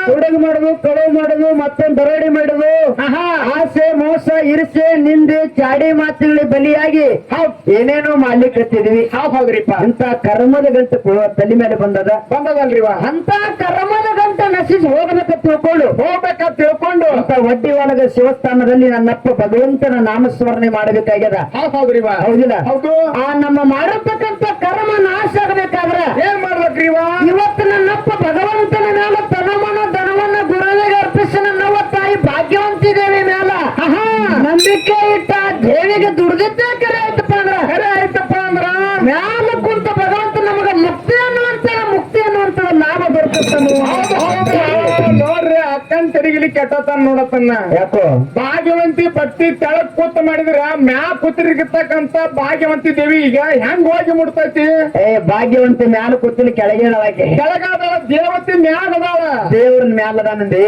ಹುಡುಗ ಮಾಡುದು, ಕಳುವು ಮಾಡುದು, ಮತ್ತೊಂದು ದರೋಡಿ ಮಾಡುದು, ಆಸೆ ಮೋಸ ಇರಿಸೆ ನಿಂದೆ ಚಾಡಿ ಮಾತುಗಳಿಗೆ ಬಲಿಯಾಗಿ ಏನೇನೋ ಮಾಡ್ಲಿಕ್ಕತ್ತಿದ್ವಿ. ಹೌದ್ರಿಪ್ಪ. ಅಂತ ಕರ್ಮದ ಗಂಟೆ ತಲೆ ಮೇಲೆ ಬಂದದಲ್ರಿವ. ಅಂತ ಕರ್ಮದ ಗಂಟೆ ನಶಿಸಿ ಹೋಗ್ಬೇಕಂತ ತಿಳ್ಕೊಂಡು ಅಂತ ಒಡ್ಡಿ ಒಳಗ ಶಿವಸ್ಥಾನದಲ್ಲಿ ನನ್ನಪ್ಪ ಭಗವಂತನ ನಾಮಸ್ಮರಣೆ ಮಾಡಬೇಕಾಗ್ಯದ. ಹೌದ್ರಿವ. ಹೌದಿಲ್ಲ? ಹೌದು. ಆ ನಮ್ಮ ಮಾಡತಕ್ಕಂತ ಕರ್ಮ ನಾಶ ಆಗಬೇಕಾದ್ರೆ ಏನ್ ಮಾಡ್ಬೇಕ್ರಿವ? ಇವತ್ತು ನನ್ನಪ್ಪ ಭಗವಂತನ ಮೇಲೆ ತನಮನ ಧನವನ್ನ ಗುರುವಿಗೆ ಅರ್ಪಿಸಿ ನನ್ನವ್ವ ತಾಯಿ ಭಾಗ್ಯವಂತಿ ದೇವಿ ಮೇಲ ನಂಬಿಕೆ ಇಟ್ಟ ದೇವಿಗೆ ದುಡ್ದಿದ್ದೇ ಕರೆ ಆಯ್ತಪ್ಪ ಅಂದ್ರ ಮ್ಯಾಲ ಕುಂತ ಭಗವಂತ ನಮಗ ಮುಕ್ತಿ ಅನ್ನುವಂತ ಲಾಭ ಬರ್ತದೆ. ನೋಡ್ರಿ ಅಕ್ಕನ್ ತೆರಿಗಿಲಿ ಕೆಟ್ಟತನ ನೋಡತನ್ನ. ಯಾಕೋ ಭಾಗ್ಯವಂತಿ ಪಟ್ಟಿ ತೆಳಗ್ ಕೂತ್ ಮಾಡಿದ್ರ ಮ್ಯಾ ಕೂತಿರ್ಗಿರ್ತಕ್ಕಂತ ಭಾಗ್ಯವಂತಿ ದೇವಿ ಈಗ ಹೆಂಗ್ ಹೋಗಿ ಮುಡ್ತೈತಿ? ಭಾಗ್ಯವಂತಿ ಮ್ಯಾಲ ಕೂತಿನ ಕೆಳಗೇಳಕ್ಕೆ ಕೆಳಗಾದಳ ದೇವತಿ ಮ್ಯಾಗ ಅದಾಳ, ದೇವ್ರನ್ ಮ್ಯಾಲದಾನಂದಿ.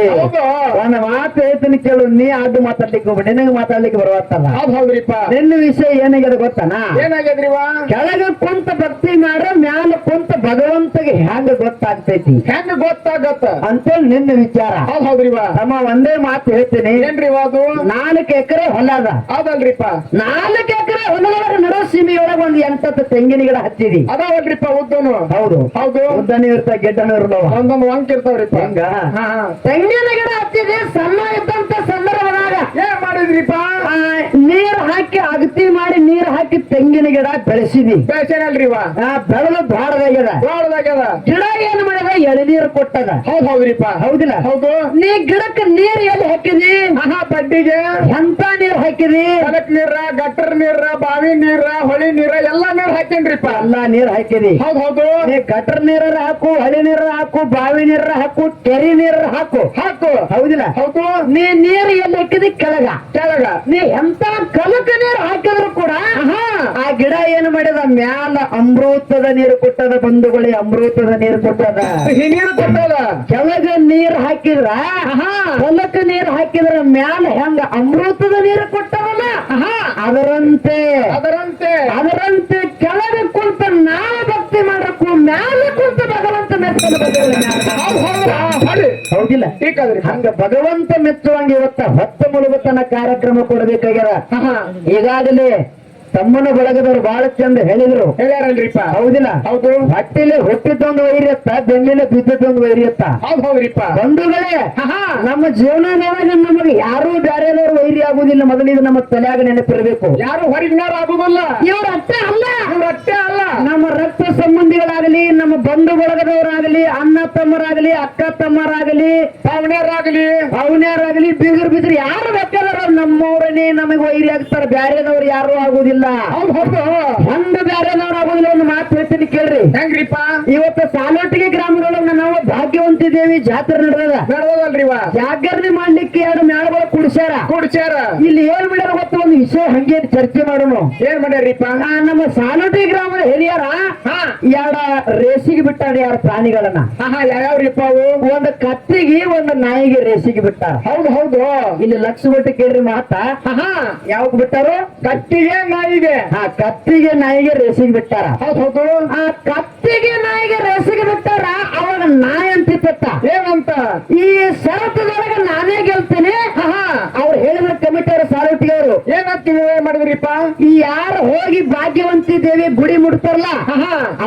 ಒಂದ್ ಮಾತು ಹೇಳ್ತೀನಿ ಕೇಳು, ನೀ ಅದು ಮಾತಾಡ್ಲಿಕ್ಕೆ ಹೋಗ್ಬೇಡಿ, ನಿನಗೆ ಮಾತಾಡ್ಲಿಕ್ಕೆ ಬರುವತ್ತಲ್ಲ. ಹೌದ್ರಿಪ್ಪ. ನಿನ್ನ ವಿಷಯ ಏನಾಗ್ಯದ ಗೊತ್ತಾನ? ಏನಾಗ್ಯದ್ರಿವ? ಕೆಳಗ ಕುಂತ ಭಕ್ತಿ ಮಾಡ, ಮ್ಯಾಲ ಕುಂತ ಭಗವಂತಗೆ ಹೆಂಗ ಗೊತ್ತಾಗ್ತೈತಿ, ಹೆಂಗ ಗೊತ್ತಾಗತ್ತ ಅಂತೇಳಿ ನಿನ್ನ ವಿಚಾರ. ಹೌದ್ರಿವ. ತಮ್ಮ ಒಂದೇ ಮಾತು ಹೇಳ್ತೀನಿ. ಏನ್ರಿವ ಅದು? 4 ಎಕರೆ ಹೊಲ ಅದ. ಹೌದಲ್ರಿಪ್ಪ. 4 ಎಕರೆ ಹೊಲದೊಳಗ ನಡು ಸೀಮೆಯೊಳಗ ಒಂದ್ 8 ತೆಂಗಿನ ಗಿಡ ಹಚ್ಚಿದಿ. ಅದಾವಲ್ರಿಪ್ಪ ಉದ್ದನು? ಹೌದು. ಉದ್ದನೂ ಇರ್ತಾವ, ಗೆಡ್ಡನೂ ಇರ್ತಾವ, ಒಂದೊಂದು ವಂಕ್ ಇರ್ತಾವ್ರಿಪ್ಪ. ಹಂಗ ತೆಂಗಿನ ಗಿಡ ಹಚ್ಚಿದಿ. ಸಣ್ಣ ಇದ್ದಂತ ಸಂದರ್ಭದಾಗ ಏನ್ ಮಾಡಿದ್ರಿಪ್ಪ? ನೀರ್ ಹಾಕಿ ಅಗತಿ ಮಾಡಿ ನೀರ್ ಹಾಕಿ ತೆಂಗಿನ ಗಿಡ ಬೆಳೆಸಿದಿ. ಬೇಸೇನಲ್ರಿವ? ಬೆಳೆದು ದ್ವಾರದಾಗ್ಯದ. ಗಿಡ ಏನ್ ಮಾಡಿದ? ಎಳನೀರು ಕೊಟ್ಟದ. ಹೌದ್ರಿಪ್ಪ. ಹೌದಿಲ್ಲ? ಹೌದು. ನೀ ಗಿಡಕ್ಕೆ ನೀರ್ ಎಲ್ಲಿ ಹಾಕಿದಿ? ಬಡ್ಡಿಗೆ ಎಂತ ನೀರ್ ಹಾಕಿದಿ? ಹೊಲಕ್ ನೀರ, ಗಟ್ಟರ್ ನೀರ, ಬಾವಿ ನೀರ, ಹೊಳಿ ನೀರ ಎಲ್ಲಾ ನೀರ್ ಹಾಕೇನ್ರಿಪ್ಪ. ಎಲ್ಲಾ ನೀರ್ ಹಾಕಿದಿ. ಹೌದು. ನೀ ಗಟ್ಟರ್ ನೀರ ಹಾಕು, ಹೊಳಿ ನೀರ ಹಾಕು, ಬಾವಿ ನೀರ ಹಾಕು, ಕೆರಿ ನೀರ ಹಾಕು. ಹೌದಿಲ್ಲ? ಹೌದು. ನೀ ನೀರ್ ಎಲ್ಲಿ ಹಾಕಿದಿ? ಕೆಳಗ. ನೀ ಎಂತ ಕಲಕ ನೀರ್ ಹಾಕಿದ್ರು ಕೂಡ ಆ ಗಿಡ ಏನ್ ಮಾಡಿದ? ಮ್ಯಾಲ ಅಮೃತದ ನೀರು ಕೊಟ್ಟದ. ಬಂಧುಗಳೇ, ಅಮೃತದ ನೀರು ಕೊಟ್ಟದ. ನೀರು ಕೊಟ್ಟದ. ಕೆಳಗ ನೀರ್ ಹಾಕಿದ್ರ, ಹೊಲಕ್ಕ ನೀರ್ ಹಾಕಿದ್ರ ಮ್ಯಾಲ ಹೆಂಗ ಅಮೃತದ ನೀರು ಕೊಟ್ಟವಲ್ಲ, ಅದರಂತೆ ಕೆಳಗ ಕುಂತ ನಾವು ಭಕ್ತಿ ಮಾಡಕ್ಕೂ ಮ್ಯಾಲ ಕುಂತ ಭಗವಂತ ಮೆಚ್ಚಲು ಹೌದಿಲ್ಲ? ಹಂಗ ಭಗವಂತ ಮೆಚ್ಚುವಂಗ ಇವತ್ತ ಹೊತ್ತ ಮುಳುಗುತನ ಕಾರ್ಯಕ್ರಮ ಕೊಡಬೇಕಾಗ್ಯದ. ಈಗಾಗಲೇ ತಮ್ಮನ ಬಳಗದವ್ರು ಬಹಳ ಚಂದ ಹೇಳಿದ್ರು. ಹೇಳ್ಯಾರಲ್ರಿಪ್ಪ? ಹೌದಿಲ್ಲ? ಹೌದು. ಹೊಟ್ಟಿಲೆ ಹುಟ್ಟಿದ್ದೊಂದು ವೈರ್ಯತ್ತ, ಬೆನ್ನಿಲೆ ಬಿದ್ದದ್ದೊಂದು ವೈರ್ಯತ್ತ. ಹೌದ್ರಿಪ್ಪ. ಬಂಧುಗಳೇ, ನಮ್ಮ ಜೀವನದೊಳಗೆ ನಮಗೆ ಯಾರು ಬೇರೆದವರು ವೈರಿ ಆಗುದಿಲ್ಲ. ಮೊದಲಿಗೆ ನಮ್ಮ ತಲೆಯಾಗ ನೆನಪಿರಬೇಕು. ಯಾರು ಹೊರಗಿನಾರ ಆಗುದಿಲ್ಲ. ಇವ್ರ ಅಷ್ಟೇ ಅಲ್ಲ, ಅಲ್ಲ. ನಮ್ಮ ರಕ್ತ ಸಂಬಂಧಿಗಳಾಗಲಿ, ನಮ್ಮ ಬಂಧು ಬಳಗದವರಾಗಲಿ, ಅಣ್ಣ ತಮ್ಮರಾಗಲಿ, ಅಕ್ಕ ತಮ್ಮರಾಗಲಿ, ಅವನ್ಯಾರಾಗಲಿ, ಬೀಗರ್ ಬಿದ್ರಿ ಯಾರು ಬೇಕಾದ್ರ ನಮ್ಮವ್ರನೇ ನಮಗೆ ವೈರಿ ಆಗ್ತಾರೆ. ಬ್ಯಾರೆದವ್ರು ಯಾರು ಆಗುದಿಲ್ಲ. ಹಂಗ ಬ್ಯಾರೆದವ್ರು ಆಗುದಿಲ್ಲ. ಒಂದು ಮಾತು ಹೇಳ್ತೀನಿ ಕೇಳ್ರಿ. ಹೆಂಗ್ರಿಪ್ಪ? ಇವತ್ತು ಸಾಲೋಟಿಗೆ ಗ್ರಾಮದೊಳಗ ನಾವು ಭಾಗ್ಯವಂತಿ ದೇವಿ ಜಾತ್ರೆ ನಡೆದಲ್ರಿವ. ಜಾಗರಣೆ ಮಾಡ್ಲಿಕ್ಕೆ 2 ಮೇಳಗಳು ಕುಡಿಸ್ಯಾರ. ಇಲ್ಲಿ ಏನ್ ಮಾಡ್ಯಾರ ಗೊತ್ತ? ಒಂದು ವಿಷಯ ಹಂಗೆ ಚರ್ಚೆ ಮಾಡೋಣ. ಏನ್ ಮಾಡ್ಯಾರಿಪ್ಪ? ನಮ್ಮ ಸಾಲೋಟಿ ಗ್ರಾಮದ ಹಿರಿಯರ 2 ರೇಸಿಗೆ ಬಿಟ್ಟಾರ 2 ಪ್ರಾಣಿಗಳನ್ನ. ಯಾವ್ಯಾವ್ರಿಪ್ಪ ಅವು? ಒಂದು ಕತ್ತಿಗೆ, ಒಂದು ನಾಯಿಗೆ ರೇಸಿಗೆ ಬಿಟ್ಟಾರ. ಹೌದು. ಇಲ್ಲಿ ಲಕ್ಷ ಬಿಟ್ಟು ಕೇಳ್ರಿ ಮಾತ. ಯಾವಾಗ ಬಿಟ್ಟಾರು? ಕತ್ತಿಗೆ, ನಾಯಿಗೆ. ಕತ್ತಿಗೆ, ನಾಯಿಗೆ ರೇಸಿಗೆ ಬಿಟ್ಟಾರ. ಹೌದು. ಆ ಕತ್ತಿಗೆ, ನಾಯಿಗೆ ರೇಸಿಗೆ ಬಿಟ್ಟಾರ. ಅವಾಗ ನಾಯಿ ಅಂತಿತ್ತ. ಏನಂತ? ಈ ಶರತ್ತದೊಳಗೆ ನಾನೇ ಗೆಲ್ತೀನಿ. ಅವ್ರು ಹೇಳಿದ್ರ ಕಮಿಟಿ ಅವರು, ಸಾಲೋಟಿಗೆ ಅವರು ಏನಂತ ಮಾಡಿದ್ರಿಪ್ಪ? ಈ ಯಾರು ಹೋಗಿ ಭಾಗ್ಯವಂತಿ ದೇವಿ ಗುಡಿ ಮುಡ್ತಾರಲ್ಲ,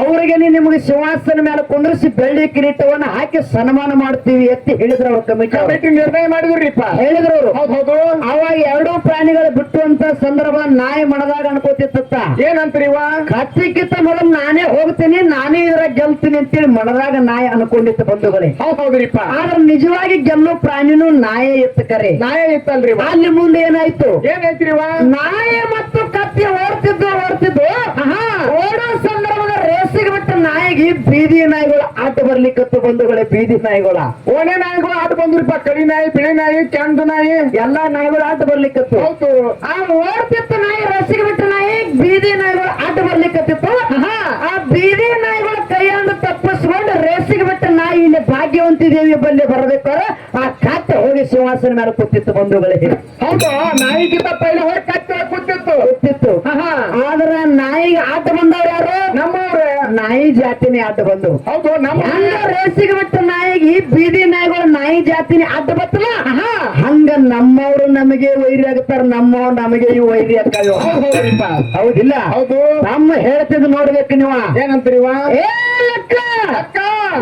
ಅವ್ರಿಗೆ ನಿಮಗೆ ಸಿಂಹಾಸನ ಮೇಲೆ ಕುಂದ್ರಿಸಿ ಬೆಳ್ಳಿ ಕಿರೀಟವನ್ನ ಹಾಕಿ ಸನ್ಮಾನ ಮಾಡ್ತೀವಿ ಎತ್ತಿ ಹೇಳಿದ್ರು ಅವ್ರ ಕಮಿಟಿ ನಿರ್ಣಯ ಮಾಡಿದ್ರಿಪ್ಪ. ಹೇಳಿದ್ರು ಅವರು. ಹೌದು. ಅವಾಗ 2 ಪ್ರಾಣಿಗಳು ಬಿಟ್ಟುವಂತ ಸಂದರ್ಭ ನಾಯಿ ಮನದಾಗ ಅನ್ಕೋತಿತ್ತ. ಏನಂತ್ರಿವ? ಕತ್ತಿಕ್ಕಿಂತ ಮೊದಲು ನಾನೇ ಹೋಗ್ತೀನಿ, ನಾನೇ ಇದ್ರಾಗ ಗೆಲ್ತೀನಿ ಅಂತೇಳಿ ಮನದಾಗ ನಾಯಿ ಅನ್ಕೊಂಡಿತ್ತು. ಬಂಧುಗಳೇ, ಹೌದ್ರಿಪ್ಪ. ಆದ್ರೆ ನಿಜವಾಗಿ ಗೆಲ್ಲೋ ಪ್ರಾಣಿನೂ ನಾಯೇ ಇತ್ತು. ಕರೆ ನಾಯೇ ಇತ್ತಲ್ರಿ. ಅಲ್ಲಿ ಮುಂದೆ ಏನಾಯ್ತು? ಏನಾಯ್ತ್ರಿವ? ನಾಯಿ ಮತ್ತು ಕತ್ತಿ ಓಡ್ತಿದ್ದು ಓಡೋ ಸಂದರ್ಭದ ರೇಸಿಗೆ ಬಿಟ್ಟ ನಾಯಿಗೆ ಬೀದಿ ನಾಯಿಗಳು ಆಟ ಬರ್ಲಿಕ್ಕತ್ತು. ಬಂಧುಗಳೇ, ಬೀದಿ ನಾಯಿಗಳ ಓಣೆ ನಾಯಿಗಳು ಆಟ ಬಂದ್ರಿಪ್ಪ. ಕಡಿ ನಾಯಿ, ಬಿಳಿ ನಾಯಿ, ಕೆಂಡು ನಾಯಿ ಎಲ್ಲಾ ನಾಯಿಗಳು ಆಟ ಬರ್ಲಿಕ್ಕತ್ತು. ಹೌದು. ಆ ಓಡ್ತಿತ್ತು ನಾಯಿ, ರೇಸಿಗೆ ಬಿಟ್ಟ ನಾಯಿ, ಬೀದಿ ನಾಯಿಗಳು ಆಟ ಬರ್ಲಿಕ್ಕತ್ತಿತ್ತು. ಆ ಬೀದಿ ನಾಯಿಗಳ ಕೈಯಿಂದ ತಪ್ಪಿಸ್ಕೊಂಡು ರೇಸಿಗೆ ಬಿಟ್ಟ ನಾಯಿ ಇಲ್ಲಿ ಭಾಗ್ಯವಂತಿ ದೇವಿಯ ಬಲ್ಲಿ ಬರಬೇಕಾದ್ರೆ ಆ ಕತ್ತೆ ಹೋಗಿ ಸಿಂಹಾಸನ ಮೇಲೆ ಕೂತಿತ್ತು. ಬಂಧುಗಳೇ, ಹೌದು. ನಾಯಿಗಿಂತ ಪೈಲೆ ಹೋಗಿ ಕತ್ತೆ ಕೂತಿತ್ತು. ಆದ್ರ ನಾಯಿಗೆ ಆಟ ಬಂದವ್ರು ಯಾರು? ನಮ್ಮವ್ರೆ. ನಾಯಿ ಜಾತಿನೇ ಅಡ್ಡ ಬಂದು ಹೌದು ನಮ್ಮ ಹಂಗ ರೇಸಿಗೆ ಬಿಟ್ಟ ನಾಯಿಗೆ ಬೀದಿ ನಾಯಿಗಳು ನಾಯಿ ಜಾತಿನೇ ಅಡ್ಡ ಬತ್ತಲ್ಲ ಹಂಗ ನಮ್ಮವ್ರು ನಮಗೆ ವೈರಿ ಆಗ್ತಾರ ನಮ್ಮವ್ರು ನಮಗೆ ಇವು ವೈರಿ ಆಗ್ತಾವ ಹೌದ್ರಿಪ್ಪ ಹೌದಿಲ್ಲ ಹೌದು ನಮ್ಮ ಹೇಳ್ತಿದ್ ನೋಡ್ಬೇಕು ನೀವ ಏನಂತೀರಿವ ಏ ಅಕ್ಕ ಅಕ್ಕ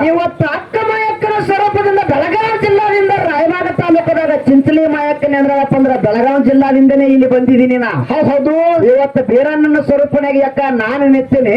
ಇವತ್ತು ಅಕ್ಕ ಮಾಯಕ್ಕನ ಸ್ವರೂಪದಿಂದ ಬೆಳಗಾವಿ ಜಿಲ್ಲಾದಿಂದ ರಾಯಬಾಗ ತಾಲೂಕದಾಗ ಚಿಂಚಲಿ ಮಾಯಕ್ಕನ ಅಂದ್ರಪ್ಪ ಅಂದ್ರ ಬೆಳಗಾವಿ ಜಿಲ್ಲಾದಿಂದನೇ ಇಲ್ಲಿ ಬಂದಿದ್ದೀನಿ ನಾ ಹೌದು ಇವತ್ತು ಬೀರಣ್ಣನ ಸ್ವರೂಪನಾಗಿ ಅಕ್ಕ ನಾನು ನಿಂತೀನಿ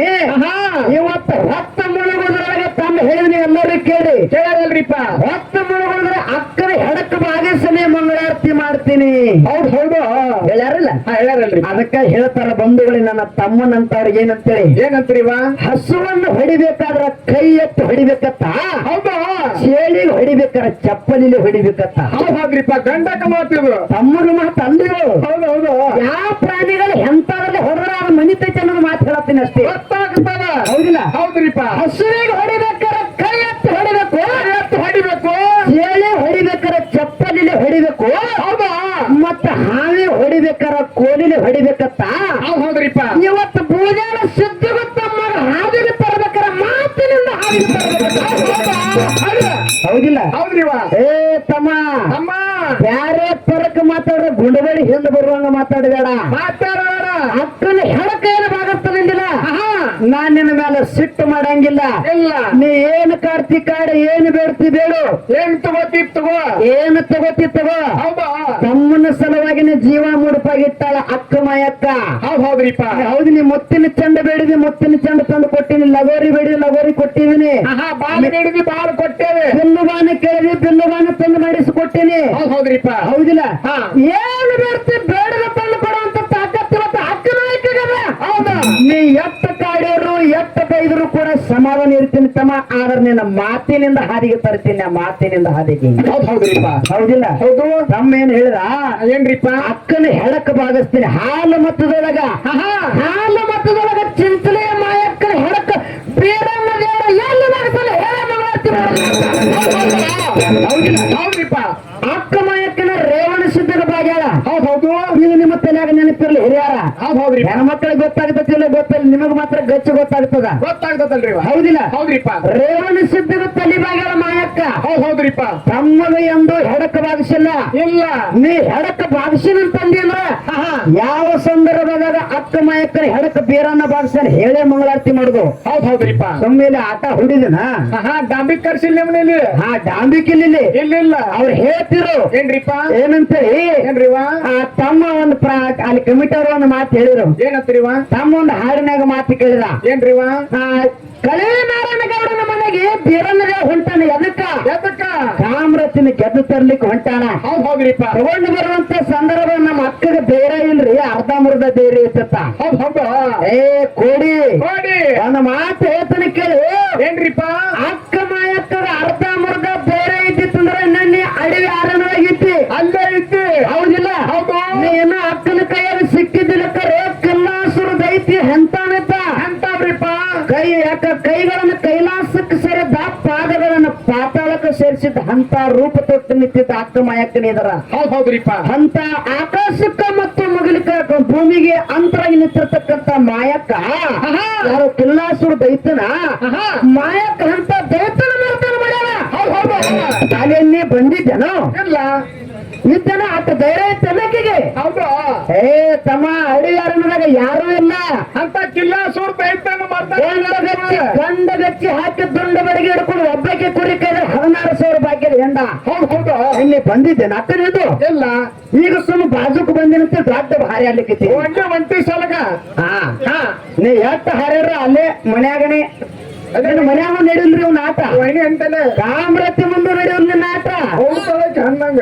ಇವತ್ತು ಹೊತ್ತ ಮುಳುಗುದ್ರೊಳಗೆ ತಮ್ಮ ಹೇಳಿದ್ನಿ ಎಲ್ಲರೂ ಕೇಳಿ ಕೇಳಲ್ರಿಪ್ಪ ಹೊತ್ತ ಮುಳುಗುದ್ರೆ ಅಕ್ಕನ ಹೆಡಕ್ ಭಾಗಸನೆ ಮಂಗಳಾರತಿ ಮಾಡ್ತೀನಿ ಹೌದು ಹೌದು ಹೇಳ್ಯಾರಲ್ಲ ಹೇಳ್ಯಾರಲ್ರಿ ಅದಕ್ಕ ಹೇಳ್ತಾರ ಬಂಧುಗಳು ನನ್ನ ತಮ್ಮನಂತವ್ರಿಗೆ ಏನಂತೇಳಿ ಏನಂತೀರಿವ ಹಸುವನ್ನು ಹೊಡಿಬೇಕಾದ್ರ ಕೈ ಎತ್ತು ಹೊಡಿಬೇಕತ್ತ ಹೌದು ಚೇಳಿಗೆ ಹೊಡಿಬೇಕಾರ ಚಪ್ಪಲಿಲಿ ಹೊಡಿಬೇಕತ್ತ ಹೌದ್ರಿಪ್ಪ ಗಂಡಕ ಮಾತಿದ್ರು ತಮ್ಮನ ಮಾತು ಅಂದಿರು ಹೌದು ಹೌದು ಯಾವ ಪ್ರಾಣಿಗಳು ಎಂತಾರಲ್ಲಿ ಹೊಡೆದ್ರೆ ಅದು ಮನಿತೈತೆ ಅನ್ನೋದು ಮಾತು ಹೇಳತ್ತೀನಿ ಅಷ್ಟೇ ಗೊತ್ತಾಗ್ತದ ಹೌದಿಲ್ಲ ಹೌದ್ರಿಪ್ಪ ಹಸುವಿಗೆ ಹೊಡಿಬೇಕಾರ ಕೈ ಎತ್ತು ಹೊಡಿಬೇಕು ಎತ್ತು ಹೊಡಿಬೇಕು ಚೇಳಿ ಹೊಡಿಬೇಕಾರ ಚಪ್ಪಲಿಲಿ ಹೊಡಿಬೇಕು ಹೌದಾ ಮತ್ತ ಹಾವಿ ಹೊಡಿಬೇಕಾರ ಕೋಲಿಲಿ ಹೊಡಿಬೇಕತ್ತ ಹೌದ್ರಿಪ್ಪ ಇವತ್ತು ಪೂಜಾರ ಸಿದ್ಧಿಗೂ ತಮ್ಮ ಹಾವಿಗೆ ತರಬೇಕಾರ ಮಾತಿನಿಂದ ಹಾವಿಗೆ ಹೌದಿಲ್ಲ ಹೌದ್ರಿವ ಏ ತಮ್ಮ ಅಮ್ಮ ಬ್ಯಾರೆ ಪರಕ್ ಮಾತಾಡ್ರೆ ಗುಂಡಗಳಿ ಹಿಂದ್ ಬರುವಂಗ ಮಾತಾಡಬೇಡ ಮಾತಾಡೋಣ ಅಕ್ಕನ ಹೆಳಕ ಏನು ಬಾಗತ್ತದಂಗಿಲ್ಲ ನಾನ್ ನಿನ್ನ ಮೇಲೆ ಸಿಟ್ಟು ಮಾಡಂಗಿಲ್ಲ ಇಲ್ಲ ನೀ ಏನ್ ಕಾಡ್ತಿ ಕಾಡ ಏನ್ ಬೇಡ್ತಿ ಬೇಡು ಏನ್ ತಗೋತಿ ತಗೋ ಏನ್ ತಗೋತಿ ತಗೋ ಹೌದಾ ತಮ್ಮನ ಸಲುವಾಗಿನ ಜೀವ ಮುಡುಪಾಗಿಟ್ಟಾಳ ಅಕ್ಕ ಮಾಯಕ್ಕ ಹೌದ್ರಿಪ್ಪ ಹೌದು ನೀ ಮುತ್ತಿನ ಚಂಡ ಬೇಡಿದಿ ಮುತ್ತಿನ ಚಂಡ ತಂದು ಕೊಟ್ಟಿನಿ ಲಗೋರಿ ಬೇಡಿದಿ ಲಗೋರಿ ಕೊಟ್ಟಿದ್ದೀನಿ ಬಾಲ್ ಬೇಡಿದಿ ಬಾಲ್ ಕೊಟ್ಟೇವೆ ಬಿಲ್ಲುಗಾನ ಕೇಳಿದಿ ಬಿಲ್ಲುಗಾನ ತಂದು ಮಾಡಿಸಿಕೊಟ್ಟಿನಿ ಹೌದ್ರಿಪ್ಪ ಹೌದಿಲ್ಲ ಏನು ಬೇಡ್ತಿ ಬೇಡದ ತಂದು ಕೊಡುವಂತ ತಾಕತ್ತು ಇವತ್ತು ಅಕ್ಕ ನಾಯಕಗದ ಹೌದಾ ನೀ ಎತ್ತ ಕಾಡಿದ್ರು ಎತ್ತ ಬೈದ್ರು ಕೂಡ ಸಮಾಧಾನ ಇರ್ತೀನಿ ತಮ್ಮ ಆದ್ರೆ ನಿನ್ನ ಮಾತಿನಿಂದ ಹಾದಿಗೆ ತರ್ತೀನಿ ಆ ಮಾತಿನಿಂದ ಹಾದಿಗೆ ಹೌದ್ರಿಪ್ಪ ಹೌದಿಲ್ಲ ಹೌದು ತಮ್ಮ ಏನ್ ಹೇಳಿದ ಏನ್ರಿಪ್ಪ ಅಕ್ಕನ ಹೆಳಕ್ ಭಾಗಿಸ್ತೀನಿ ಹಾಲು ಮತದೊಳಗ ಹಾಲು ಮತದೊಳಗ ಚಿಂಚಲೆಯ ಮಾಯಕ್ಕನ ಹೆಳಕ್ ಬೀರಣ್ಣ ದೇವರ ಎಲ್ಲಿ ನಡೆಸಲು ಹೇಳ ಹೌದಿಲ್ಲ ಹೌದ್ರಿಪ್ಪ ಅಕ್ಕ ಮಾಯಕ್ಕನ ರೇವಣ ಸಿದ್ಧಗ ಭಾಗ್ಯಾಳ ಹೌದು ಇದು ನಿಮ್ಮ ತಲೆಯಾಗ ನೆನಪಿರ್ಲಿ ಹಿರಿಯಾರ ಹೌದ್ರಿ ಹೆಣ್ಮಕ್ಳಿಗೆ ಗೊತ್ತಾಗ್ತತಿಲ್ಲ ಗೊತ್ತಿಲ್ಲ ನಿಮಗ್ ಮಾತ್ರ ಗಚ್ಚು ಗೊತ್ತಾಗ್ತದ ಗೊತ್ತಾಗ್ತದಲ್ರಿ ಹೌದಿಲ್ಲ ಹೌದ್ರಿಪ್ಪ ರೇವಣ ಸಿದ್ಧಗ ತಲೆ ಭಾಗ್ಯಾಳ ಮಾಯಕ್ಕ ಹೌದ್ರಿಪ್ಪ ತಮ್ಮಗ ಎಂದು ಹೆಡಕ ಭಾಗಿಸಿಲ್ಲ ಇಲ್ಲ ನೀ ಹೆಡಕ ಭಾಗಿಸಿನ ತಂದಿ ಅಂದ್ರ ಯಾವ ಸಂದರ್ಭದಾಗ ಅಕ್ಕ ಮಾಯಕ್ಕನ ಹೆಡಕ ಬೀರನ್ನ ಭಾಗಿಸ್ತಾನೆ ಹೇಳೇ ಮಂಗಳಾರತಿ ಮಾಡುದು ಹೌದ್ರಿಪ್ಪ ಸೊಮ್ಮೇಲೆ ಆಟ ಹುಡಿದನ ಡಾಂಬಿ ಕರ್ಸಿಲ್ಲ ಮನೇಲಿ ಡಾಂಬಿಕಿಲ್ಲಿ ಇಲ್ಲ ಅವ್ರು ಹೇಳ್ತಿರು ಏನ್ರಿಪ್ಪ ಏನಂತೇಳಿ ಏನ್ರಿವ ತಮ್ಮ ಒಂದು ಅಲ್ಲಿ ಕಮಿಟರ್ ಒಂದು ಮಾತು ಹೇಳಿರು ಏನಂತೀರಿವ ತಮ್ಮ ಒಂದು ಹಾಡಿನಾಗ ಮಾತು ಕೇಳಿದ ಏನ್ರಿವ ಕಳೆ ನಾರಾಯಣಗೌಡನ ಮನೆಗೆ ಬೀರನ್ನ ಹೊಂಟಾನ ಎದಕ್ಕ ಕಾಮ್ರತಿನ ಗೆದ್ದು ತರ್ಲಿಕ್ಕೆ ಹೊಂಟಾನ ಹೌದ್ರಿಪ್ಪ ತಗೊಂಡು ಬರುವಂತ ಸಂದರ್ಭ ನಮ್ಮ ಅಕ್ಕಗ ಧೈರ್ಯ ಇಲ್ರಿ ಅರ್ಧಂಬರ್ಧ ಧೈರ್ಯ ಇರ್ತತ್ತ ಹೌದು ಏ ಕೋಡಿ ನೋಡಿ ಒಂದು ಮಾತು ಹೇಳ್ತಾನೆ ಕೇಳಿ ಏನ್ರಿಪ್ಪ ಅಕ್ಕ ಮಾಯಕ್ಕಗ ಅರ್ಧಂಬರ್ಧ ಧೈರ್ಯ ಇದ್ದಿತ್ತಂದ್ರೆ ನನ್ನ ಅಡವಿ ಆರಣವಾಗಿದ್ದಿ ಅಲ್ಲೇ ಇದ್ದಿ ಹೌದಿಲ್ಲ ಹೌದು ನೀನು ಅಕ್ಕನ ಕೈಯಲ್ಲಿ ಸಿಕ್ಕಿದ್ದಿಲ್ಲ ಕರೆ ಕಲ್ಲಾಸುರ ದೈತಿ ಎಂತಾನಿದ್ದ ಎಂತಾವ್ರಿಪ್ಪ ಕೈಗಳನ್ನು ಕೈಲಾಸಕ್ಕೆ ಸೇರಿದ್ದ ಪಾದಗಳನ್ನು ಪಾತಾಳಕ್ಕೆ ಸೇರಿಸಿದ್ದ ಅಂತ ರೂಪ ತೊಟ್ಟು ನಿಂತಿದ್ದ ಅಕ್ಕ ಮಾಯಕ್ಕನ ಇದರ ಹೌದ್ರಿಪ್ಪ ಅಂತ ಆಕಾಶಕ್ಕ ಮತ್ತು ಮುಗಿಲಿಕ ಭೂಮಿಗೆ ಅಂತರಾಗಿ ನಿಂತಿರ್ತಕ್ಕಂತ ಮಾಯಕ್ಕ ಯಾರು ಕಿಲ್ಲಾಸುರ ದೈತನ ಮಾಯಕ್ಕ ಅಂತ ದೈತನ ಮಾಡ್ತಾನೆ ಮಾಡ್ಯಾರ ಶಾಲೆಯಲ್ಲಿ ಬಂದಿದ್ದೇನೋ ಇಲ್ಲ ಇದ್ದನ ಆತ ಧೈರ್ಯ ಇತ್ತನಕ್ಕಿಗೆ ಹೌದು ಏ ತಮ್ಮ ಅಡಿಯಾರನಾಗ ಯಾರು ಇಲ್ಲ ಅಂತ ಕಿಲ್ಲ ಸೂರ್ ದೈತ್ಯನ ಮಾಡ್ತಾರೆ ಗಂಡಗಚ್ಚಿ ಹಾಕಿ ದಂಡ ಬಡಿಗೆ ಹಿಡ್ಕೊಂಡು ಒಬ್ಬಕ್ಕೆ ಕುರಿ ಕೈದ್ರೆ 16,000 ಭಾಗ್ಯದ ಹೆಂಡ ಹೌದು ಇಲ್ಲಿ ಬಂದಿದ್ದೇನೆ ಅಕ್ಕನಿದು ಇಲ್ಲ ಈಗ ಸುಮ್ಮ ಬಾಜುಕ್ ಬಂದಿನಂತೆ ದೊಡ್ಡ ಭಾರಿ ಆಗ್ಲಿಕ್ಕೆ ಒಂಟಿ ಸಲಗ ನೀ ಎಷ್ಟ ಹಾರ್ಯಾರ ಅಲ್ಲೇ ಮನ್ಯಾಗನೆ ಅದೇನು ಮನ್ಯಾಗ ನಡೆಯಲ್ರಿ ಅವ್ನ ಆಟ ವೈನಿ ಅಂತಾನೆ ಕಾಮ್ರತಿ ಮುಂದೆ ನಡೆಯಲ್ ನಿನ್ನ ಆಟ ಹಂಗ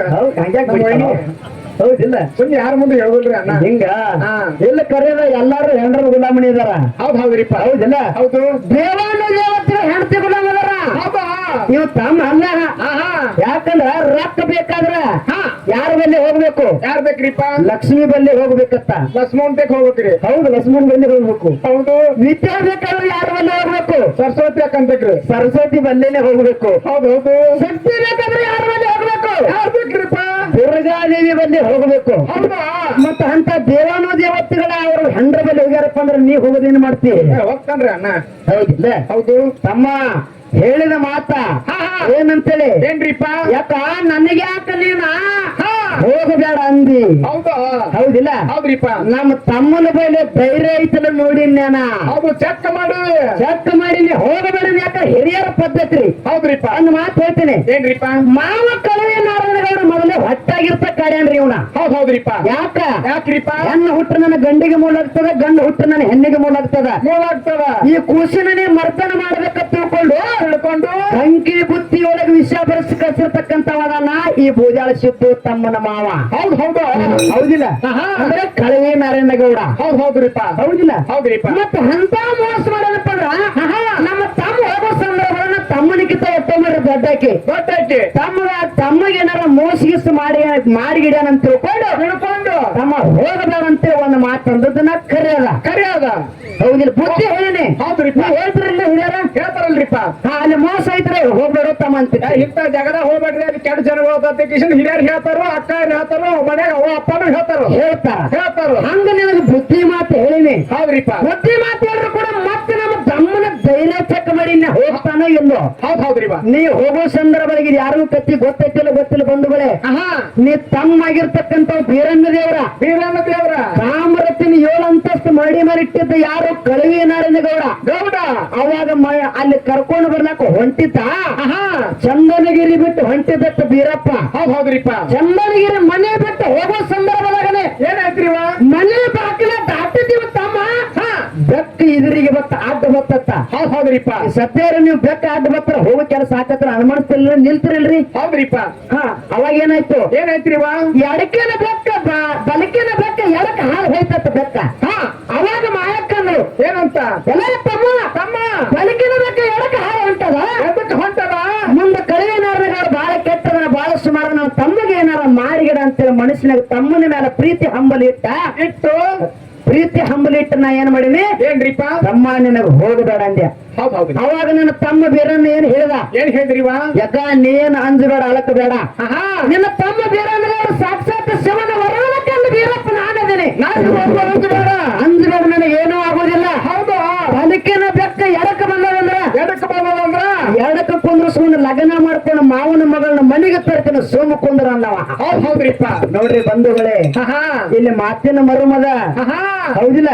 ಹೌದಿಲ್ಲ ಸುಮ್ಮನೆ ಯಾರ ಮುಂದೆ ಹೇಳ್ಬಿಡ್ರಿ ಅಣ್ಣ ಹಿಂಗ ಇಲ್ಲ ಕರೆಯದ ಎಲ್ಲಾರು ಹೆಂಡ್ರ ಗುಲಾಮಣಿ ಇದಾರ ಹೌದ್ರಿಪ್ಪ ಹೌದಿಲ್ಲ ಹೌದು ದೇವಾನು ದೇವತ್ರ ಹೆಂಡತಿ ಗುಲಾಮ ಅದಾರ ಹೌದಾ ಇವ್ ತಮ್ಮ ಅಲ್ಲ ಯಾಕಂದ್ರ ರೊಕ್ಕ ಬೇಕಾದ್ರ ಯಾರ ಬಲ್ಲಿ ಹೋಗ್ಬೇಕು ಯಾರ್ ಬೇಕ್ರಿಪ್ಪ ಲಕ್ಷ್ಮಿ ಬಲ್ಲಿ ಹೋಗ್ಬೇಕತ್ತ ಲಕ್ಷ್ಮಣ್ ಬೇಕ್ ಹೋಗ್ಬೇಕ್ರಿ ಹೌದು ಲಕ್ಷ್ಮಣ್ ಬಲ್ಲಿ ಹೋಗ್ಬೇಕು ಹೌದು ವಿದ್ಯಾ ಬೇಕಾದ್ರೆ ಯಾರ ಬಲ್ಲಿ ಹೋಗ್ಬೇಕು ಸರಸ್ವತಿ ಅಕ್ಕಂತಕ್ರಿ ಸರಸ್ವತಿ ಬಲ್ಲಿನೇ ಹೋಗ್ಬೇಕು ಹೌದು ಶಕ್ತಿ ಬೇಕಾದ್ರೆ ಯಾರ ಬಲ್ಲಿ ಹೋಗ್ಬೇಕು ಯಾರ್ ಬೇಕ್ರಿಪ್ಪ ದುರ್ಗಾದೇವಿ ಬಲ್ಲಿ ಹೋಗ್ಬೇಕು ಹೌದಾ ಮತ್ತ ಅಂತ ದೇವಾನು ದೇವತೆಗಳ ಅವರು ಹೆಂಡ್ರ ಬಲ್ಲಿ ಹೋಗ್ಯಾರಪ್ಪ ಅಂದ್ರೆ ನೀ ಹೋಗೋದೇನ್ ಮಾಡ್ತಿ ಹೋಗ್ತಾನ್ರಿ ಅಣ್ಣ. ಹೌದಿಲ್ಲ ಹೌದು. ತಮ್ಮ ಹೇಳಿದ ಮಾತ ಏನಂತೇಳಿ ಏನ್ರಿಪ್ಪ? ಯಾಕ ನನಗೆ ಯಾಕ ನೀನ ಹೋಗಬೇಡ ಅಂದಿ ಹೌದು. ಹೌದಿಲ್ಲ ಹೌದ್ರಿಪ್ಪ. ನಮ್ಮ ತಮ್ಮನ ಬೈಲೆ ಧೈರ್ಯ ಐತಲ್ಲ ನೋಡಿ ನಾನ ಹೌದು, ಚೆಕ್ ಮಾಡಿ ಚೆಕ್ ಮಾಡಿ ನೀ ಹೋಗಬೇಡ ಯಾಕ ಹಿರಿಯರ ಪದ್ಧತಿ ರೀ. ಹೌದ್ರಿಪ್ಪ. ಒಂದು ಮಾತು ಹೇಳ್ತೀನಿ. ಏನ್ರಿಪ್ಪ? ಮಾವ ಕಳವೆ ನಾರಾಯಣಗೌಡ ಮೊದಲೇ ಹೊಟ್ಟಾಗಿರ್ತ ಕಾರ್ಯಾನ್ರಿ ಇವನ. ಹೌದ್ರಿಪ್ಪ. ಯಾಕ್ರಿಪ್ಪ? ಹೆಣ್ಣು ಹುಟ್ಟು ನನ್ನ ಗಂಡಿಗೆ ಮೂಲಾಗ್ತದ, ಗಂಡು ಹುಟ್ಟು ನನ್ನ ಹೆಣ್ಣಿಗೆ ಮೂಲಾಗ್ತದ. ಈ ಕೂಸಿನ ನೀ ಮರ್ತನ ಮಾಡ್ಬೇಕಂತ ತಿಳ್ಕೊಂಡು ಕಂಕಿ ಬುತ್ತಿ ಒಳಗೆ ವಿಷ ಬೆರೆಸಿ ಕಳ್ಸಿರ್ತಕ್ಕಂಥವದನ್ನ ಈ ಬೂಜಾಳ ಸಿದ್ದು ತಮ್ಮನ ಮಾವ. ಹೌದಿಲ್ಲ? ಅಂದ್ರೆ ಕಳವೆ ನಾರಾಯಣಗೌಡ. ಹೌದ್ರಿಪ್ಪ. ಹೌದಿಲ್ಲ? ಹೌದ್ರಿಪ್ಪ. ಮತ್ತೆ ಅಂತ ಮೋಸ ಮಾಡೋದಪ್ಪ ಅಂದ್ರ ನಮ್ಮ ತಮ್ಮ ಹೋಗೋ ಸಂದರ್ಭವನ್ನ ತಮ್ಮನಿಗಿಂತ ಎತ್ತೊಮ್ಮೆ ದೊಡ್ಡಾಕಿ ತಮ್ಮಗೆ ಏನಾರ ಮೋಸಗಿಸ್ ಮಾಡಿಗಿಡ್ಯಾನಂತ ತಿಳ್ಕೊಂಡು ತಮ್ಮ ಹೋಗಬೇಕಂತ ಒಂದು ಮಾತಂದದನ್ನ ಕರೆಯದ. ಹೌದಿಲ್ಲ? ಬುದ್ಧಿ ಹೇಳಿನಿ. ಹೇಳ್ತಿರಲ್ಲ ಹಿರಿಯರ ಹೇಳ್ತಾರಲ್ರಿಪ್ಪ. ಅಲ್ಲಿ ಮೋಸ ಐತ್ರಿ ಹೋಗ್ಬೇಡ ತಮ್ಮ ಅಂತ ಇಂತ ಜಗದ ಹೋಗ್ಬೇಡ್ರಿ, ಅದು ಕೆಟ್ಟ ಜನಗಳು ಹಿರಿಯರು ಹೇಳ್ತಾರೋ, ಅಕ್ಕ ಹೇಳ್ತಾರೋ, ಮನ್ಯಾಗ ಅವ ಅಪ್ಪನೂ ಹೇಳ್ತಾರ. ಹಂಗ ನಿನಗೆ ಬುದ್ಧಿ ಮಾತು ಹೇಳಿನಿ. ಹೌದ್ರಿಪ್ಪ. ಬುದ್ಧಿ ಮಾತು ಹೇಳಿದ್ರು ಕೂಡ ಮತ್ತೆ ನಮ್ಮ ತಮ್ಮನ ಧೈರ್ಯ ಚೆಕ್ ಮಾಡಿ ಹೋಗ್ತಾನೋ ಎಲ್ಲೋ. ಹೌದ್ರಿಪ್ಪ. ನೀ ಹೋಗೋ ಸಂದರ್ಭದಲ್ಲಿ ಯಾರಿಗೂ ಕತ್ತಿ ಗೊತ್ತಿಲ್ಲ ಬಂಧುಗಳೇ. ನೀ ತಮ್ಮ ಆಗಿರ್ತಕ್ಕಂಥ ಬೀರಣ್ಣ ದೇವರ ಕಾಮರತಿನ 7 ಅಂತಸ್ತು ಮಾಡಿಟ್ಟಿದ್ದ ಯಾರು ಕಳವಿ ನಾರಾಯಣಗೌಡ. ಅವಾಗ ಅಲ್ಲಿ ಕರ್ಕೊಂಡು ಬರ್ಲಾಕ ಹೊಂಟಿತ ಚಂದನಗಿರಿ ಬಿಟ್ಟು ಹೊಂಟಿದತ್ತ ಬೀರಪ್ಪ. ಹೌದ್ರಿಪ್ಪ. ಚಂದನಗಿರಿ ಮನೆ ಬಿಟ್ಟು ಹೋಗೋ ಸಂದರ್ಭದಾಗನೆ ಏನಾಯ್ತ್ರಿವ? ಮನೆ ಬಾಗಿಲ ದಾಟಿದೀವ ತಮ್ಮ ಬೆಕ್ಕ ಇದ್ರಿಗೆ ಅಡ್ಡ ಬತ್ತ. ಹೌದ್ರಿಪ್ಪ. ಸದ್ಯಾರ ನೀವು ಬೆಕ್ಕ ಅಡ್ಡ ಬತ್ತರ ಹೋಗೋ ಕೆಲಸ ಹಾಕತ್ರ ಅನುಮಾನಿಸ್ತಿಲ್ಲ, ನಿಲ್ತಿರಲ್ರಿ? ಹೌದ್ರಿಪ್ಪ. ಅವಾಗ ಏನಾಯ್ತ್ರಿವ? ಎಡಕಿನ ಬೆಕ್ಕ ಬಲಕಿನ ಬೆಕ್ಕ ಎಡಕ ಹಾಳು ಹೋಯ್ತತ್ತ ಬೆಕ್ಕ. ಅವಾಗ ಮಾಯಕ್ಕಂದ್ರು ಏನಂತ? ಎಲ್ಲ ತಮ್ಮ ಬಲಕಿನ ಬೆಕ್ಕ ಎಡಕ ಹಾಳು ಹೊಂಟದ. ಮುಂದೆ ಕಳವೆ ನಾರಾಯಣಗೌಡ ಬಹಳ ಕೆಟ್ಟದನ, ಬಹಳ ಸುಮಾರು ನಾವು ತಮ್ಮಗೆ ಏನಾರ ಮಾಡಿಗಿಡ ಅಂತೇಳಿ ಮನಸ್ಸಿನಾಗ ತಮ್ಮನ ಮೇಲೆ ಪ್ರೀತಿ ಹಂಬಲಿ ಇಟ್ಟು ನಾ ಏನ್ ಮಾಡೀನಿ? ಏನ್ರಿಪ್ಪ? ತಮ್ಮ ನಿನಗ ಹೋಗಬೇಡ ಅಂದ್ಯ. ಅವಾಗ ನನ್ನ ತಮ್ಮ ಬೇರನ್ನ ಏನ್ ಹೇಳ್ದ? ಏನ್ ಹೇಳಿದ್ರಿವ? ಯಾಕ ನೀನ್ ಅಂಜಬೇಡ, ಅಳಕಬೇಡ. ನಿನ್ನ ತಮ್ಮ ಬೇರೆ ಸಾಕ್ಷಾತ್ ಶಿವನ ವರಾಲಕ್ಕಂದು ಬೀರಪ್ಪ ನಾನದೇನೆ. ಅಂಜಬೇಡ, ನನಗೆ ಏನೂ ಆಗೋದಿಲ್ಲ. ಹೌದು. ಬಲಕಿನ ಬೆಕ್ಕ ಎಡಕ ಬಂದದಂದ್ರ ಎಡಕ ಕುಂದ್ರಸ್ಕೊಂಡು ಲಗ್ನ ಮಾಡ್ಕೊಂಡು ಮಾವನ ಮಗಳನ್ನ ಮನೆಗೆ ತರ್ತೀನಿ ಸೋಮ ಕುಂದ್ರ ಅನ್ನವ. ಹೌದ್ರಿಪ್ಪ. ನೋಡ್ರಿ ಬಂಧುಗಳೇ, ಇಲ್ಲಿ ಮಾತಿನ ಮರುಮದ. ಹೌದಿಲ್ಲ?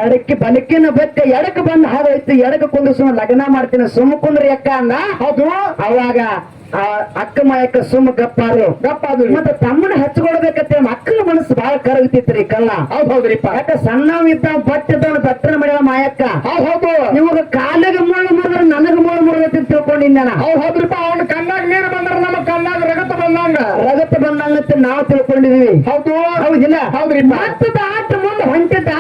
ಎಡಕ್ಕೆ ಬಲಕಿನ ಬೆಕ್ಕ ಎಡಕ ಬಂದ ಹಾಗಾಯ್ತು, ಎಡಕ ಕುಂದ್ರಸ್ಕೊಂಡು ಲಗ್ನ ಮಾಡ್ತೀನಿ ಸೋಮ ಕುಂದ್ರ ಎಕ್ಕ ಅಂದ. ಹೌದು. ಅವಾಗ ಅಕ್ಕ ಮಾಯಕ್ಕ ಸುಮ್ಮ ಗಪ್ಪಾದ್ರು. ಮತ್ತೆ ತಮ್ಮನ ಹಚ್ಕೊಳ್ಬೇಕಂತ ಅಕ್ಕನ ಮನಸ್ಸು ಬಹಳ ಕರಗತಿತ್ರಿ ಕಲ್ಲ. ಹೌದ್ರಿಪ್ಪ. ಯಾಕ ಸಣ್ಣವ್ ಇದ್ದ ಬಟ್ಟಿದ್ದವನು ದಟ್ಟನ ಮಾಡಿದ ಮಾಯಕ್ಕ. ಹೌದು. ಇವಾಗ ಕಾಲಿಗೆ ಮುಳ್ಳು ಮುರಿದ್ರೆ ನನಗ ಮುಳ್ಳು ಮುರಿದೈತಿ ತಿಳ್ಕೊಂಡಿದ್ದ. ಹೌದ್ರಿಪ್ಪ. ಅವನ ಕಣ್ಣಾಗ ನೀರು ಬಂದ್ರ ನಮ್ಮ ಕಣ್ಣಾಗ ರಗತ ಬಂದಂಗಂತ ನಾವು ತಿಳ್ಕೊಂಡಿದೀವಿ. ಹೌದಿಲ್ಲ? ಹೌದ್ರಿಪ್ಪ. ಮತ್ತೆ ದಾಟ ಮುಂದೆ ಹೊಂಟಿದ್ದ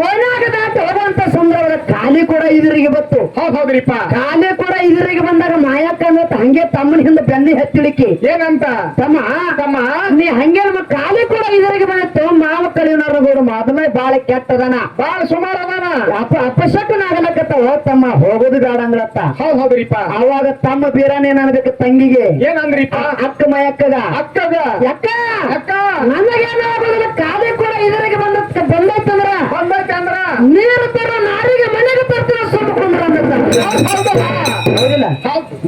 ಓನಾಗ ದಾಟ ಹೋಗುವಂತ ಸಂದರ್ಭದ ಕಾಲಿ ಕೂಡ ಇದರಿಗೆ ಬತ್ತು. ಹೌದ್ರಿಪ್ಪ. ಕಾಲಿ ಕೂಡ ಇದರಿಗೆ ಬಂದಾಗ ಮಾಯಕ್ಕ ಅನ್ನೋದು ಹಂಗೆ ತಮ್ಮನ ಹಿಂದೆ ಬೆನ್ನಿ ಹತ್ತಿಳಿಕಿ ಏನಂತ? ತಮ್ಮ ನೀ ಹಂಗೆ ನಮ್ಮ ಕಾಲಿ ಕೂಡ ಇದರಿಗೆ ಬಂದಿತ್ತು. ಮಾವ ಕಳಿಯನವ್ರಗೌಡ ಮೊದಲೇ ಬಾಳ ಕೆಟ್ಟದನ, ಬಾಳ ಸುಮಾರು ಅದನ, ಅಪಶಕನಾಗಲಕತ್ತವ. ತಮ್ಮ ಹೋಗೋದು ಬೇಡ ಅಂದ್ರತ್ತ. ಹೌದ್ರಿಪ್ಪ. ಅವಾಗ ತಮ್ಮ ಬೀರನೇನ್ ಅನ್ಬೇಕು ತಂಗಿಗೆ? ಏನಂದ್ರಿಪ್ಪ? ಅಕ್ಕ ಮಾಯಕ್ಕಗ ಯಾಕ ನನಗೇನಾಗೋದಿಲ್ಲ, ಕಾಲಿ ಕೂಡ ಇದರಿಗೆ ಬಂದೈತಂದ್ರ ನೀರು ತರ ನಾರಿಗೆ ಮನೆಗೆ ತರ್ತೀರ ಸುಮ್ಮಕೊಂಡ್ರ ಹೌದಿಲ್ಲ?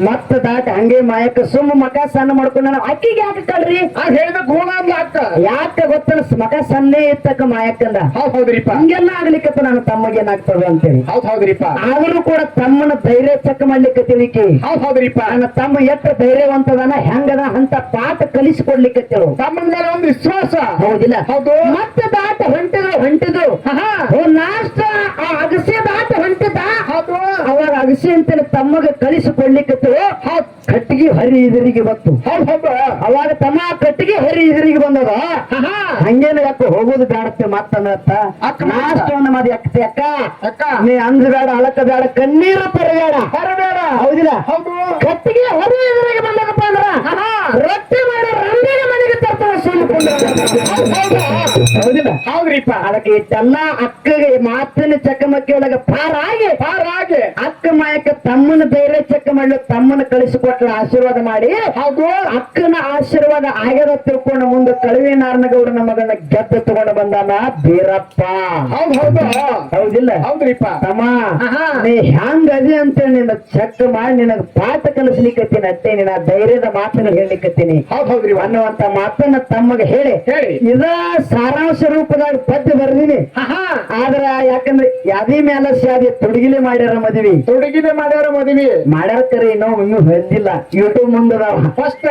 ಮತ್ತ ದಾಟ ಹಂಗೆ ಮಾಯಕ್ಕ ಸುಮ್ಮ ಮಕ ಸಣ್ಣ ಮಾಡ್ಕೊಂಡ ಅಕ್ಕಿಗೆ ಯಾಕೆ ಕಳ್ರಿ ಹೇಳಿದ ಗುಣ ಅಂದ ಅಕ್ಕ. ಯಾಕೆ ಗೊತ್ತ? ಮಕ ಸಣ್ಣೇ ಇತ್ತಕ್ಕ ಮಾಯಕ್ಕಂದ. ಹೌದ್ರಿಪ್ಪ. ಹಂಗೆಲ್ಲ ಆಗ್ಲಿಕ್ಕತ್ತ ನನ್ನ ತಮ್ಮಗೇನಾಗ್ತದ ಅಂತೇಳಿ. ಹೌದ್ರಿಪ್ಪ. ಆದ್ರೂ ಕೂಡ ತಮ್ಮನ ಧೈರ್ಯ ಚೆಕ್ ಮಾಡ್ಲಿಕ್ಕೆ ತಿಳಿಕಿ. ಹೌದ್ರಿಪ್ಪ. ನನ್ನ ತಮ್ಮ ಎಷ್ಟು ಧೈರ್ಯವಂತದನ ಹೆಂಗದ ಅಂತ ಪಾಠ ಕಲಿಸಿಕೊಡ್ಲಿಕ್ಕೆ ತಮ್ಮನ ಮೇಲೆ ಒಂದು ವಿಶ್ವಾಸ. ಹೌದಿಲ್ಲ? ಹೌದು. ಮತ್ತೆ ದಾಟ ಹೊಂಟಿದ್ರು ಲಾಸ್ಟ್ ಅಗಸೆ ದಾಟ ಹೊಂಟಿದ್ದ. ಅವಾಗ ಅಗಸೆ ಅಂತೇಳಿ ತಮಗೆ ಕಲಿಸಿಕೊಡ್ಲಿಕ್ಕೆ ಕಟ್ಟಿಗೆ ಹರಿ ಇದರಿಗೆ ಬತ್ತು. ಅವಾಗ ತಮ್ಮ ಕಟ್ಟಿಗೆ ಹರಿ ಇದರಿಗೆ ಬಂದದ. ಹಂಗೇನ ಯಾಕೆ ಹೋಗುದು ಬೇಡತ್ತೆ ಮತ್ತಂದತ್ತ ಲಾಸ್ಟ್ ಒಂದು ಮದಿ ಅಕ್ಕ ನೀ ಅಂದ್ ಬೇಡ, ಅಳಕ ಬೇಡ, ಕಣ್ಣೀರು ಪರಬೇಡ. ಹೌದಿಲ್ಲ? ಕಟ್ಟಿಗೆ ಹರಿ ಇದರಿಗೆ ಬಂದದಪ್ಪ ಅಂದ್ರ ರೊಟ್ಟಿ ಮಾಡೋ ರಂಡಿಗೆ ಮನೆಗೆ ತರ್ತಾರ ಸುಮ್ಮಕೊಂಡ. ಹೌದಿಲ್ಲ? ಹೌದ್ರಿಪ್ಪ ಅದಕ್ಕೆ ಇಷ್ಟೆಲ್ಲ ಅಕ್ಕಗೆ ಮಾತಿನ ಚಕಮಕಿ ಒಳಗ ಪಾರಾಗಿ ಅಕ್ಕ ಮಾಯಕ ತಮ್ಮನ ಧೈರ್ಯ ಚೆಕ್ ಮಾಡಲು ತಮ್ಮನ ಕಳಿಸಿಕೊಟ್ಟ ಆಶೀರ್ವಾದ ಮಾಡಿ ಹೌದು ಅಕ್ಕನ ಆಶೀರ್ವಾದ ಆಗ್ಯದ ತಿಳ್ಕೊಂಡು ಮುಂದೆ ಕಳುವೆ ನಾರನಗೌಡನ ಮಗನ ಗೆದ್ದು ತಗೊಂಡು ಬಂದಾನ ಬೀರಪ್ಪ. ಹೌದು ಹೌದಿಲ್ಲ? ಹೌದ್ರಿಪ್ಪ ತಮ್ಮ ಆಹಾ. ನೀ ಹ್ಯಾಂಗ ಅದಿ ಅಂತೇಳಿ ನಿನ್ನ ಚೆಕ್ ಮಾಡಿ ನಿನಗ ಪಾಠ ಕಲಿಸ್ಲಿಕ್ಕತ್ತೀನಿ ಅಷ್ಟೇ. ನಿನ್ನ ಧೈರ್ಯದ ಮಾತನ್ನು ಹೇಳಿಕತ್ತೀನಿ ಹೌದ್ರಿ ಅನ್ನುವಂತ ಮಾತನ್ನ ತಮಗೆ ಹೇಳಿ ಇದ ಸಾರಾಂಶ ರೂಪದಾಗ ಪದ್ಯ ಬರ್ದೀನಿ. ಆದ್ರ ಯಾಕಂದ್ರೆ ಯಾದಿ ಮ್ಯಾಲ ಶಾದಿ ತುಡುಗಿಲಿ ಮಾಡ್ಯಾರ ಮದ್ವಿ ಮಾಡ್ಯಾರ ಕರೆ ಇನ್ನೂ ಬಂದಿಲ್ಲ. ಯೂಟ್ಯೂಬ್ ಮುಂದದಾವ ಫಸ್ಟ್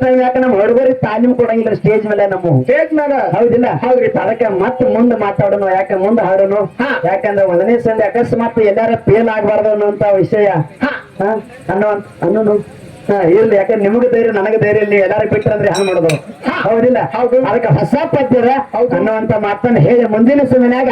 ಟೈಮ್ ಯಾಕೆ ನಮ್ಮ ಹುಡುಗರಿಗೆ ತಾಲೀಮ್ ಕೊಡಂಗಿಲ್ಲ ಸ್ಟೇಜ್ ಮೇಲೆ ನಮ್ಮ ಸ್ಟೇಜ್ ಮೇಲೆ. ಹೌದಿಲ್ಲ? ಹೌದ್ರಿ ಅದಕ್ಕೆ ಮತ್ತೆ ಮುಂದೆ ಮಾತಾಡೋಣ. ಯಾಕೆ ಮುಂದೆ ಹಾಡೋನು? ಯಾಕಂದ್ರೆ ಒಂದನೇ ಸಂಧಿ ಅಕಸ್ಮಾತ್ ಎಲ್ಲಾರ ಫೇಲ್ ಆಗ್ಬಾರ್ದು ಅನ್ನುವಂತ ವಿಷಯ ಅನ್ನೋನು ಇರ್ಲಿ. ಯಾಕಂದ್ರೆ ನಿಮಗೆ ಧೈರ್ಯ ನನಗೆ ಧೈರ್ಯ ಇಲ್ಲಿ ಎಲ್ಲಾರು ಬಿಟ್ಟರಂದ್ರೆ ಹ್ಯಾಂಗ ಮಾಡೋದು? ಹೌದಿಲ್ಲ? ಹೌದು. ಅದಕ್ಕೆ ಹೊಸ ಪದ್ಯದ ಅನ್ನುವಂತ ಮಾತನ್ನ ಹೇಳಿ ಮುಂದಿನ ಸಮಯನಾಗ